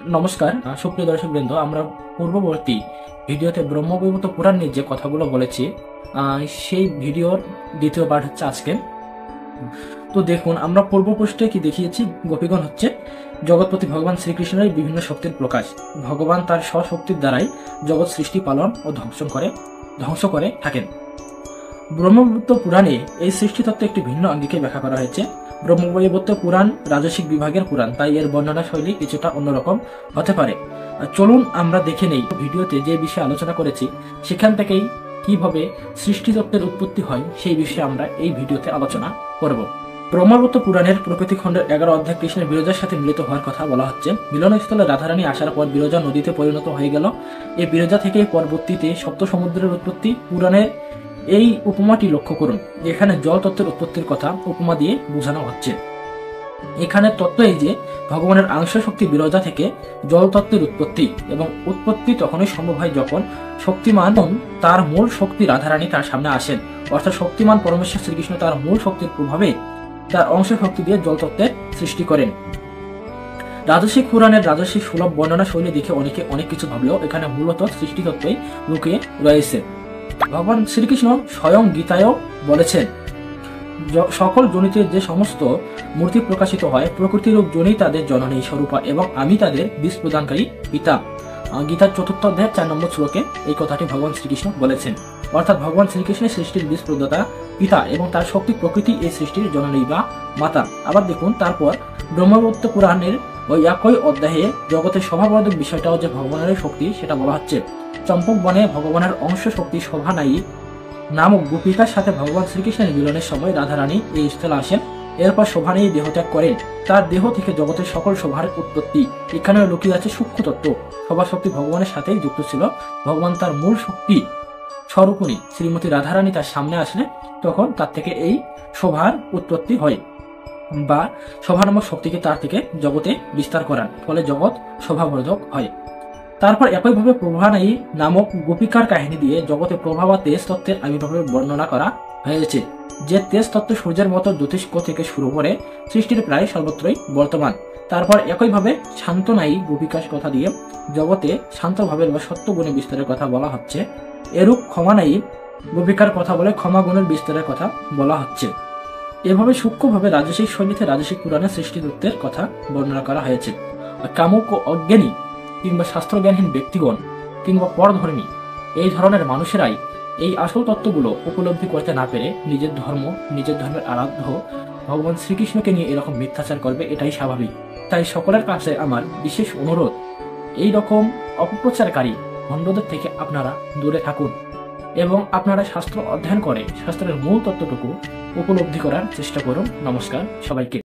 নমস্কার সুপ্রিয় দর্শকবৃন্দ, আমরা পূর্ববর্তী ভিডিওতে ব্রহ্মবৈবর্ত পুরাণ নিয়ে যে কথাগুলো বলেছি সেই ভিডিওর দ্বিতীয় পার্ট হচ্ছে আজকে। তো দেখুন, আমরা পূর্ব পৃষ্ঠে কি দেখিয়েছি, গোপীগণ হচ্ছে জগৎপতি ভগবান শ্রীকৃষ্ণের বিভিন্ন শক্তির প্রকাশ। ভগবান তার স্বশক্তির দ্বারাই জগৎ সৃষ্টি, পালন ও ধ্বংস করে থাকেন। ব্রহ্মবৈবর্ত পুরাণে এই সৃষ্টিতত্ত্ব একটি ভিন্ন আঙ্গিকে ব্যাখ্যা করা হয়েছে। ব্রহ্মবৈবর্ত পুরাণ রাজসিক বিভাগের পুরাণ, তাই এর বর্ণনা শৈলী কিছুটা অন্যরকম হতে পারে। চলুন আমরা দেখে নেই ভিডিওতে যে বিষয়ে আলোচনা করেছি সেখান থেকেই কিভাবে সৃষ্টিতত্ত্বের উৎপত্তি হয় সেই বিষয়ে আমরা এই ভিডিওতে আলোচনা করব। ব্রহ্মবৈবর্ত পুরাণের প্রকৃতি খণ্ডের 11 অধ্যায় কৃষ্ণের বিরজার সাথে মিলিত হওয়ার কথা বলা হচ্ছে। মিলনস্থলে রাধারানী আসার পর বিরজা নদীতে পরিণত হয়ে গেল। এই বিরজা থেকে পরবর্তীতে সপ্ত সমুদ্রের উৎপত্তি। পুরাণের এই উপমাটি লক্ষ্য করুন, এখানে জল তত্ত্বের উৎপত্তির কথা উপমা দিয়ে বোঝানো হচ্ছে। এখানে তত্ত্ব এই যে ভগবানের আংশ শক্তি বিরজা থেকে জল তত্ত্বের উৎপত্তি, এবং উৎপত্তি তখনই সম্ভব হয় যখন শক্তিমান তার মূল শক্তি রাধারানী তার সামনে আসেন, অর্থাৎ শক্তিমান পরমেশ্বর শ্রীকৃষ্ণ তার মূল শক্তির প্রভাবে তার অংশ শক্তি দিয়ে জল তত্ত্বের সৃষ্টি করেন। রাজসিক পুরাণের রাজসিক সুলভ বর্ণনা শৈলী দেখে অনেকে অনেক কিছু ভাবলেও এখানে মূলত সৃষ্টিতত্ত্বই লুকিয়ে রয়েছে। ভগবান শ্রীকৃষ্ণ স্বয়ং গীতায়ও বলেছেন, সকল জনিতে যে সমস্ত মূর্তি প্রকাশিত হয় প্রকৃতিরূপ জনেই তাদের জননী স্বরূপা, এবং আমি তাদের বীজ প্রদানকারী পিতা। গীতার 4th অধ্যায়ের 4 নম্বর শ্লোকে এই কথাটি ভগবান শ্রীকৃষ্ণ বলেছেন। অর্থাৎ ভগবান শ্রীকৃষ্ণের সৃষ্টির বীজ প্রদাতা পিতা, এবং তার শক্তি প্রকৃতি এই সৃষ্টির জননী বা মাতা। আবার দেখুন, তারপর ব্রহ্মবৈবর্ত পুরাণের ওই একই অধ্যায়ে জগতের স্বভাববর্ধক বিষয়টাও যে ভগবানের শক্তি সেটা বলা হচ্ছে। চম্পক বনে ভগবানের অংশ শক্তি শোভানায়ী নামক গোপিকার সাথে ভগবান শ্রীকৃষ্ণের মিলনের সময় রাধারানী এই স্থলে আসেন। এরপর শোভানায়ী দেহত্যাগ করেন। তার দেহ থেকে জগতের সকল শোভার উৎপত্তি। এখানে লুকিয়ে আছে সূক্ষ্ম তত্ত্ব। শোভা শক্তি ভগবানের সাথেই যুক্ত ছিল। ভগবান তার মূল শক্তি স্বরূপিণী শ্রীমতী রাধারানী তার সামনে আসলে তখন তার থেকে এই শোভার উৎপত্তি হয়, বা শোভা নামক শক্তিকে তার থেকে জগতে বিস্তার করার ফলে জগৎ শোভাবর্ধক হয়। তারপর একইভাবে প্রভানায়ী নামক গোপিকার কাহিনী দিয়ে জগতে প্রভা বা তেজ তত্ত্বের আবির্ভাবের বর্ণনা করা হয়েছে, যে তেজ তত্ত্ব সূর্যের মতো জ্যোতিষ্ক থেকে শুরু করে সৃষ্টির প্রায় সর্বত্রই বর্তমান। তারপর একইভাবে শান্তনায়ী গোপিকার কথা দিয়ে জগতে শান্তভাবের বা সত্যগুণের বিস্তারের কথা বলা হচ্ছে। এরূপ ক্ষমানায়ী গোপিকার কথা বলে ক্ষমাগুণের বিস্তারের কথা বলা হচ্ছে। এভাবে সূক্ষ্মভাবে রাজসিক শৈলীতে রাজসিক পুরাণের সৃষ্টিতত্ত্বের কথা বর্ণনা করা হয়েছে। কামুক ও অজ্ঞানী কিংবা শাস্ত্রজ্ঞানহীন ব্যক্তিগণ কিংবা পরধর্মী এই ধরনের মানুষেরাই এই আসল তত্ত্বগুলো উপলব্ধি করতে না পেরে নিজের ধর্মের আরাধ্য ভগবান শ্রীকৃষ্ণকে নিয়ে এরকম মিথ্যাচার করবে, এটাই স্বাভাবিক। তাই সকলের কাছে আমার বিশেষ অনুরোধ, এই রকম অপপ্রচারকারী ভণ্ডদের থেকে আপনারা দূরে থাকুন এবং আপনারা শাস্ত্র অধ্যয়ন করে শাস্ত্রের মূল তত্ত্বটুকু উপলব্ধি করার চেষ্টা করুন। নমস্কার সবাইকে।